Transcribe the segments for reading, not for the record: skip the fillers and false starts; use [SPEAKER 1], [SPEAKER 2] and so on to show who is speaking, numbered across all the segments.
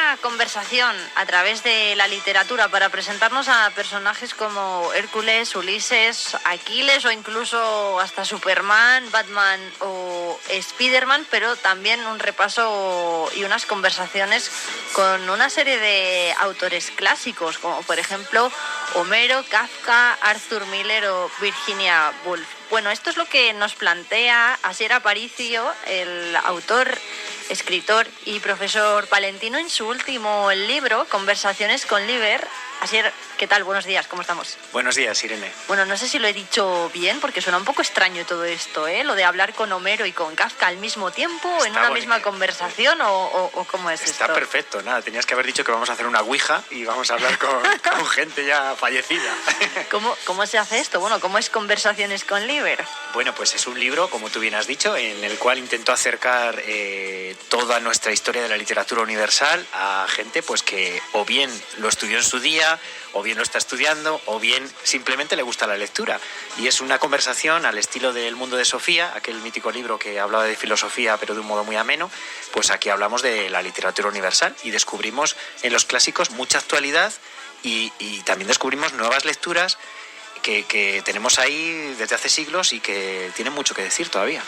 [SPEAKER 1] una conversación a través de la literatura para presentarnos a personajes como Hércules, Ulises, Aquiles o incluso hasta Superman, Batman o Spiderman, pero también un repaso y unas conversaciones con una serie de autores clásicos, como por ejemplo Homero, Kafka, Arthur Miller o Virginia Woolf. Bueno, esto es lo que nos plantea Asier Aparicio, el autor, escritor y profesor palentino, en su último libro, Conversaciones con Liber. Asier, ¿qué tal? Buenos días, ¿cómo estamos?
[SPEAKER 2] Buenos días, Irene.
[SPEAKER 1] Bueno, no sé si lo he dicho bien, porque suena un poco extraño todo esto, ¿eh? Lo de hablar con Homero y con Kafka al mismo tiempo, en una misma conversación, o ¿cómo es esto?
[SPEAKER 2] Está perfecto, nada, tenías que haber dicho que vamos a hacer una ouija y vamos a hablar con gente ya fallecida.
[SPEAKER 1] ¿Cómo se hace esto? Bueno, ¿cómo es Conversaciones con Liber?
[SPEAKER 2] Bueno, pues es un libro, como tú bien has dicho, en el cual intento acercar toda nuestra historia de la literatura universal a gente pues que o bien lo estudió en su día, o bien lo está estudiando, o bien simplemente le gusta la lectura. Y es una conversación al estilo del Mundo de Sofía, aquel mítico libro que hablaba de filosofía pero de un modo muy ameno. Pues aquí hablamos de la literatura universal y descubrimos en los clásicos mucha actualidad y también descubrimos nuevas lecturas que tenemos ahí desde hace siglos y que tienen mucho que decir todavía.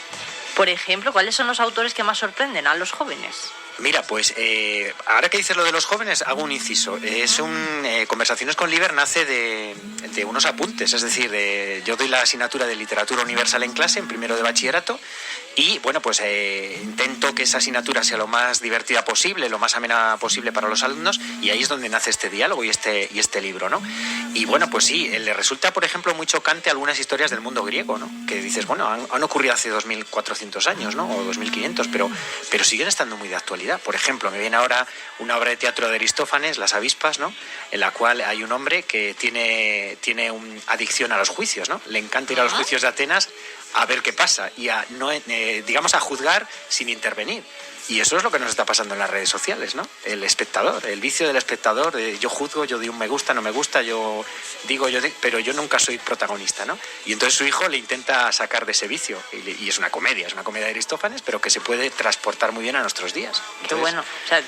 [SPEAKER 1] Por ejemplo, ¿cuáles son los autores que más sorprenden a los jóvenes?
[SPEAKER 2] Mira, pues ahora que dices lo de los jóvenes, hago un inciso. Conversaciones con Liber nace de unos apuntes, es decir, yo doy la asignatura de literatura universal en clase, en primero de bachillerato, y bueno, pues intento que esa asignatura sea lo más divertida posible, lo más amena posible para los alumnos, y ahí es donde nace este diálogo y este libro, ¿no? Y bueno, pues sí, le resulta, por ejemplo, muy chocante algunas historias del mundo griego, ¿no? Que dices, bueno, han ocurrido hace 2400 años, ¿no? O 2500, pero siguen estando muy de actualidad. Por ejemplo, me viene ahora una obra de teatro de Aristófanes, Las avispas, ¿no? En la cual hay un hombre que tiene una adicción a los juicios, ¿no? Le encanta ir a los juicios de Atenas a ver qué pasa y a juzgar sin intervenir. Y eso es lo que nos está pasando en las redes sociales, ¿no? El espectador, el vicio del espectador, yo juzgo, yo doy un me gusta, no me gusta, yo digo, pero yo nunca soy protagonista, ¿no? Y entonces su hijo le intenta sacar de ese vicio. Y es una comedia de Aristófanes, pero que se puede transportar muy bien a nuestros días. Entonces,
[SPEAKER 1] qué bueno, o sea,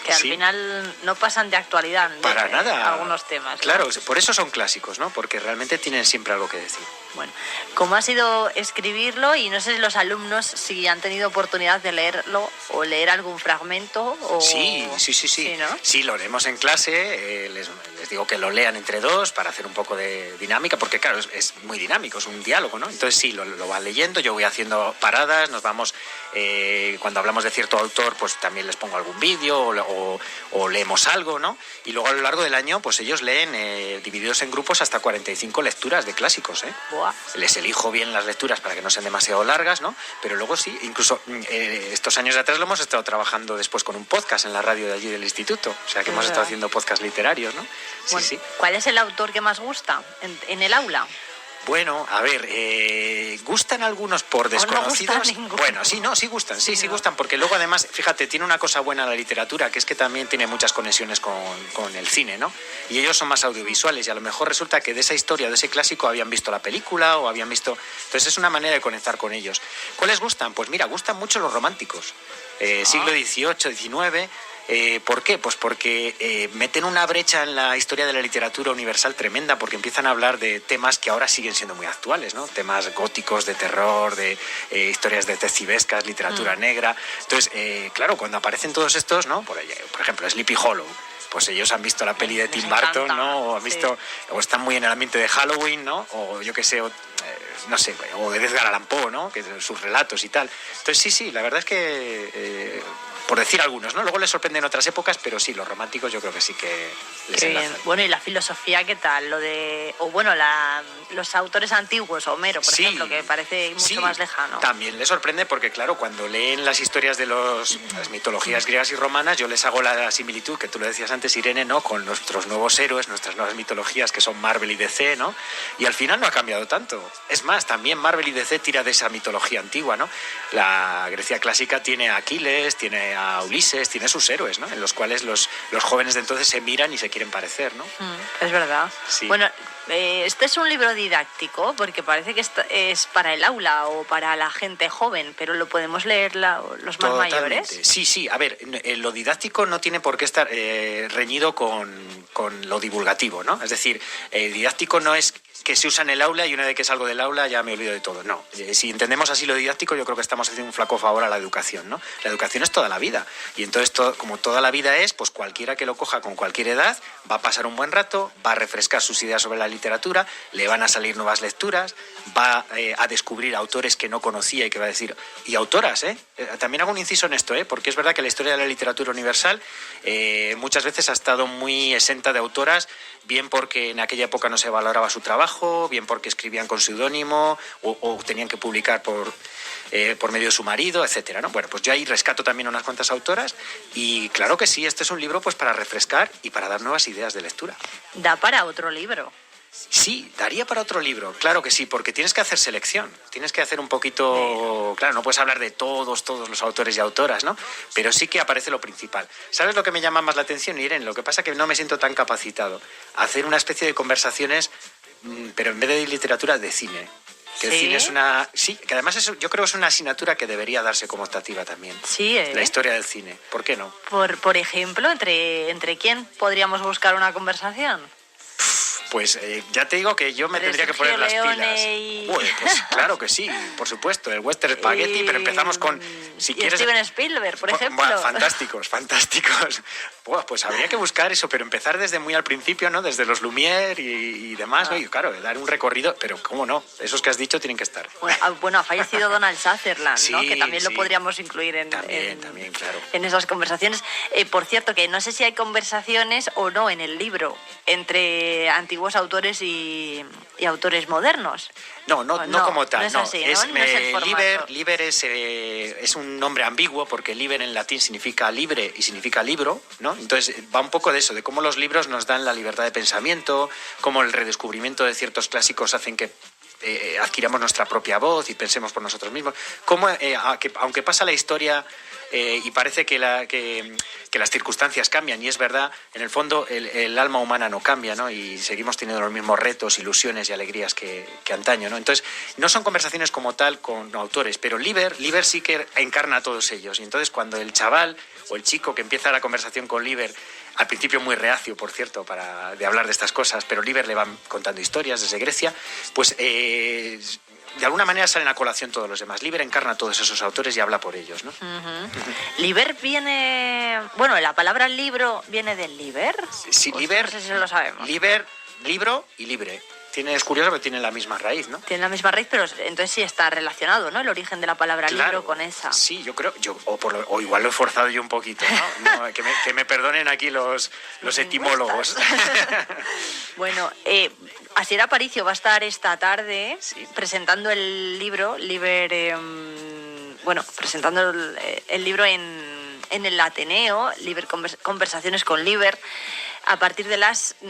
[SPEAKER 1] que al final no pasan de actualidad, ¿no?
[SPEAKER 2] Para nada.
[SPEAKER 1] Algunos temas, ¿no?
[SPEAKER 2] Claro, por eso son clásicos, ¿no? Porque realmente tienen siempre algo que decir.
[SPEAKER 1] Bueno, ¿cómo ha sido escribirlo? Y no sé si los alumnos si han tenido oportunidad de leerlo o leer algún fragmento.
[SPEAKER 2] Sí.
[SPEAKER 1] Sí, ¿no?
[SPEAKER 2] Sí, lo leemos en clase, les digo que lo lean entre dos para hacer un poco de dinámica, porque claro, es muy dinámico, es un diálogo, ¿no? Entonces sí, lo van leyendo, yo voy haciendo paradas, nos vamos, cuando hablamos de cierto autor, pues también les pongo algún vídeo o leemos algo, ¿no? Y luego a lo largo del año, pues ellos leen, divididos en grupos, hasta 45 lecturas de clásicos, ¿eh?
[SPEAKER 1] Buah.
[SPEAKER 2] Les elijo bien las lecturas para que no sean demasiado largas, ¿no? Pero luego sí, incluso estos años de atrás lo hemos estado trabajando después con un podcast en la radio de allí del instituto, o sea que hemos estado haciendo podcast literarios, ¿no? Sí,
[SPEAKER 1] bueno,
[SPEAKER 2] sí.
[SPEAKER 1] ¿Cuál es el autor que más gusta en el aula?
[SPEAKER 2] Bueno, a ver, gustan algunos por desconocidos.
[SPEAKER 1] No gusta ninguno.
[SPEAKER 2] Bueno, sí gustan, sí gustan, porque luego además, fíjate, tiene una cosa buena la literatura, que es que también tiene muchas conexiones con el cine, ¿no? Y ellos son más audiovisuales y a lo mejor resulta que de esa historia, de ese clásico, habían visto la película o habían visto... Entonces es una manera de conectar con ellos. ¿Cuáles gustan? Pues mira, gustan mucho los románticos. Siglo XVIII, XIX... ¿Por qué? Pues porque meten una brecha en la historia de la literatura universal tremenda, porque empiezan a hablar de temas que ahora siguen siendo muy actuales, ¿no? Temas góticos, de terror, de historias detectivescas, literatura negra. Entonces, claro, cuando aparecen todos estos, ¿no? Por ejemplo, Sleepy Hollow. Pues ellos han visto la peli de Tim Burton, ¿no? O han visto, o están muy en el ambiente de Halloween, ¿no? O yo qué sé, no sé, o de Edgar Allan Poe, ¿no? Que sus relatos y tal. Entonces sí, la verdad es que por decir algunos, ¿no? Luego les sorprenden otras épocas, pero sí, los románticos yo creo que sí que les enlazan.
[SPEAKER 1] Bueno, ¿y la filosofía qué tal? Los autores antiguos, Homero, por ejemplo, que parece mucho más lejano.
[SPEAKER 2] También les sorprende porque, claro, cuando leen las historias de las mitologías griegas y romanas, yo les hago la similitud, que tú lo decías antes, Irene, ¿no? Con nuestros nuevos héroes, nuestras nuevas mitologías, que son Marvel y DC, ¿no? Y al final no ha cambiado tanto. Es más, también Marvel y DC tira de esa mitología antigua, ¿no? La Grecia clásica tiene a Aquiles, tiene tiene a Ulises, tiene sus héroes, ¿no? En los cuales los jóvenes de entonces se miran y se quieren parecer, ¿no?
[SPEAKER 1] Es verdad.
[SPEAKER 2] Sí.
[SPEAKER 1] Bueno, este es un libro didáctico porque parece que es para el aula o para la gente joven, pero lo podemos leer los más mayores.
[SPEAKER 2] Sí. A ver, lo didáctico no tiene por qué estar reñido con lo divulgativo, ¿no? Es decir, didáctico no es que se usa en el aula y una vez que salgo del aula ya me olvido de todo. No, si entendemos así lo didáctico, yo creo que estamos haciendo un flaco favor a la educación, ¿no? La educación es toda la vida y entonces como toda la vida es, pues cualquiera que lo coja con cualquier edad va a pasar un buen rato, va a refrescar sus ideas sobre la literatura, le van a salir nuevas lecturas, va a descubrir autores que no conocía y que va a decir, y autoras, también hago un inciso en esto, porque es verdad que la historia de la literatura universal muchas veces ha estado muy exenta de autoras, bien porque en aquella época no se valoraba su trabajo, bien porque escribían con seudónimo o tenían que publicar por medio de su marido, etcétera, ¿no? Bueno, pues yo ahí rescato también unas cuantas autoras y claro que sí, este es un libro pues para refrescar y para dar nuevas ideas de lectura.
[SPEAKER 1] Da para otro libro.
[SPEAKER 2] Sí, daría para otro libro, claro que sí, porque tienes que hacer selección, tienes que hacer un poquito, claro, no puedes hablar de todos los autores y autoras, ¿no? Pero sí que aparece lo principal. ¿Sabes lo que me llama más la atención, Irene? Lo que pasa es que no me siento tan capacitado. Hacer una especie de conversaciones, pero en vez de literatura, de cine. Que el cine es una... Sí, que además yo creo que es una asignatura que debería darse como optativa también.
[SPEAKER 1] Sí,
[SPEAKER 2] La historia del cine, ¿por qué no?
[SPEAKER 1] Por ejemplo, ¿entre quién podríamos buscar una conversación?
[SPEAKER 2] Pues ya te digo que yo me tendría que poner las pilas. Pues claro que sí, por supuesto, el Western Spaghetti, pero empezamos con... Si quieres,
[SPEAKER 1] Steven Spielberg, por ejemplo.
[SPEAKER 2] Fantásticos. Pues habría que buscar eso, pero empezar desde muy al principio, ¿no? Desde los Lumière y demás, ¿no? Y claro, dar un recorrido, pero ¿cómo no? Esos que has dicho tienen que estar.
[SPEAKER 1] Bueno, ha fallecido Donald Sutherland, ¿no? Que también lo podríamos incluir
[SPEAKER 2] también, claro.
[SPEAKER 1] En esas conversaciones. Por cierto, que no sé si hay conversaciones o no en el libro entre antiguos autores y autores modernos.
[SPEAKER 2] No como tal.
[SPEAKER 1] No es así, ¿no? No es el formato.
[SPEAKER 2] Liber es un nombre ambiguo porque liber en latín significa libre y significa libro, ¿no? Entonces va un poco de eso, de cómo los libros nos dan la libertad de pensamiento, cómo el redescubrimiento de ciertos clásicos hacen que adquiramos nuestra propia voz y pensemos por nosotros mismos. Cómo, aunque pasa la historia y parece que las circunstancias cambian, y es verdad, en el fondo el alma humana no cambia, ¿no? Y seguimos teniendo los mismos retos, ilusiones y alegrías que antaño, ¿no? Entonces, no son conversaciones como tal con autores, pero Liber sí que encarna a todos ellos. Y entonces, cuando el chaval o el chico que empieza la conversación con Liber, al principio muy reacio, por cierto, de hablar de estas cosas, pero Liber le van contando historias desde Grecia, pues de alguna manera salen a colación todos los demás. Liber encarna a todos esos autores y habla por ellos, ¿no?
[SPEAKER 1] Liber viene... Bueno, la palabra libro viene del liber.
[SPEAKER 2] Sí, Liber...
[SPEAKER 1] No sé si lo sabemos.
[SPEAKER 2] Liber, libro y libre. Es curioso que tienen la misma raíz, ¿no?
[SPEAKER 1] Tienen la misma raíz, pero entonces sí está relacionado, ¿no? El origen de la palabra libro con esa.
[SPEAKER 2] Sí, yo creo, o igual lo he forzado yo un poquito, ¿no? Que me perdonen aquí los etimólogos.
[SPEAKER 1] Bueno, Asier Aparicio va a estar esta tarde presentando el libro, presentando el libro en el Ateneo, Conversaciones con Liber. A partir de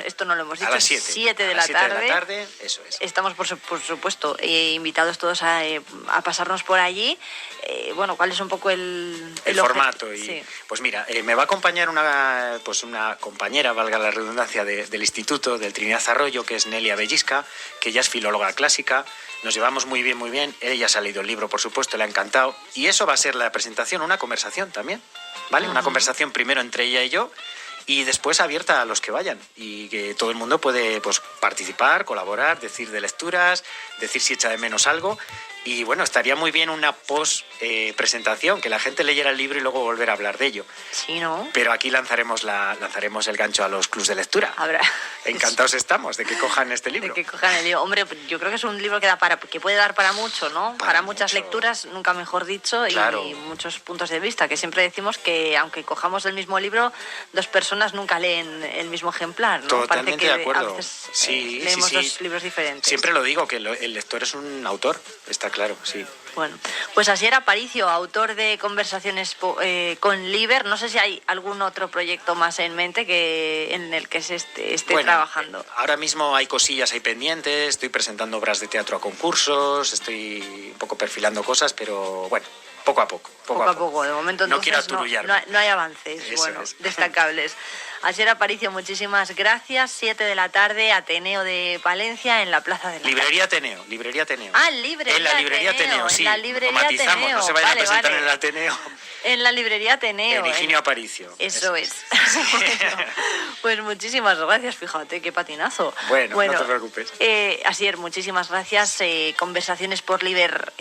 [SPEAKER 1] esto no lo hemos dicho,
[SPEAKER 2] a las
[SPEAKER 1] 7 de la tarde,
[SPEAKER 2] eso es.
[SPEAKER 1] Estamos, por supuesto, invitados todos a pasarnos por allí. ¿Cuál es un poco el
[SPEAKER 2] formato?
[SPEAKER 1] Sí.
[SPEAKER 2] Pues mira, me va a acompañar una compañera, valga la redundancia, del instituto, del Trinidad Arroyo, que es Nelia Bellisca, que ella es filóloga clásica. Nos llevamos muy bien. Ella se ha leído el libro, por supuesto, le ha encantado. Y eso va a ser la presentación, una conversación también, ¿vale? Una conversación primero entre ella y yo, y después abierta a los que vayan y que todo el mundo puede participar, colaborar, decir de lecturas, decir si echa de menos algo. Y bueno, estaría muy bien una presentación, que la gente leyera el libro y luego volver a hablar de ello.
[SPEAKER 1] Sí, ¿no?
[SPEAKER 2] Pero aquí lanzaremos el gancho a los clubs de lectura. Encantados estamos de que cojan este libro.
[SPEAKER 1] De que cojan el libro. Hombre, yo creo que es un libro que puede dar para mucho, ¿no? Para muchas lecturas, nunca mejor dicho, claro. Y muchos puntos de vista, que siempre decimos que aunque cojamos el mismo libro, dos personas nunca leen el mismo ejemplar, ¿no?
[SPEAKER 2] Totalmente de acuerdo.
[SPEAKER 1] A veces leemos dos libros diferentes.
[SPEAKER 2] Siempre lo digo, que el lector es un autor, está claro, sí.
[SPEAKER 1] Bueno, pues Asier Aparicio, autor de Conversaciones con Liber. No sé si hay algún otro proyecto más en mente en el que se esté trabajando.
[SPEAKER 2] Ahora mismo hay cosillas ahí pendientes, estoy presentando obras de teatro a concursos, estoy un poco perfilando cosas, pero bueno, poco a poco.
[SPEAKER 1] Poco a poco, de momento
[SPEAKER 2] No
[SPEAKER 1] entonces
[SPEAKER 2] quiero aturullarme.
[SPEAKER 1] no hay avances
[SPEAKER 2] Eso
[SPEAKER 1] bueno,
[SPEAKER 2] es.
[SPEAKER 1] destacables. Asier Aparicio, muchísimas gracias. 7 de la tarde, Ateneo de Palencia, en la Plaza de la
[SPEAKER 2] Librería Ateneo, Librería Ateneo.
[SPEAKER 1] Ah, librería
[SPEAKER 2] En la Librería Ateneo, sí.
[SPEAKER 1] En la Librería
[SPEAKER 2] Lo matizamos,
[SPEAKER 1] Ateneo.
[SPEAKER 2] no se vayan
[SPEAKER 1] Vale,
[SPEAKER 2] a presentar
[SPEAKER 1] vale.
[SPEAKER 2] en el Ateneo.
[SPEAKER 1] En la Librería Ateneo.
[SPEAKER 2] En Higinio Aparicio.
[SPEAKER 1] Eso es. Bueno, pues muchísimas gracias, fíjate, qué patinazo.
[SPEAKER 2] Bueno, no te preocupes.
[SPEAKER 1] Asier, muchísimas gracias. Conversaciones por Liber,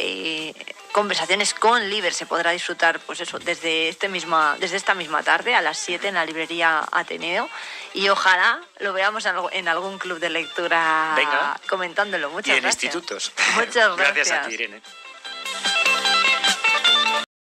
[SPEAKER 1] conversaciones con Liber se podrá disfrutar, pues eso, desde esta misma tarde a las 7 en la Librería Ateneo. Y ojalá lo veamos en algún club de lectura.
[SPEAKER 2] Venga.
[SPEAKER 1] Comentándolo. Muchas
[SPEAKER 2] Y en
[SPEAKER 1] gracias.
[SPEAKER 2] institutos.
[SPEAKER 1] Muchas gracias.
[SPEAKER 2] Gracias a ti, Irene.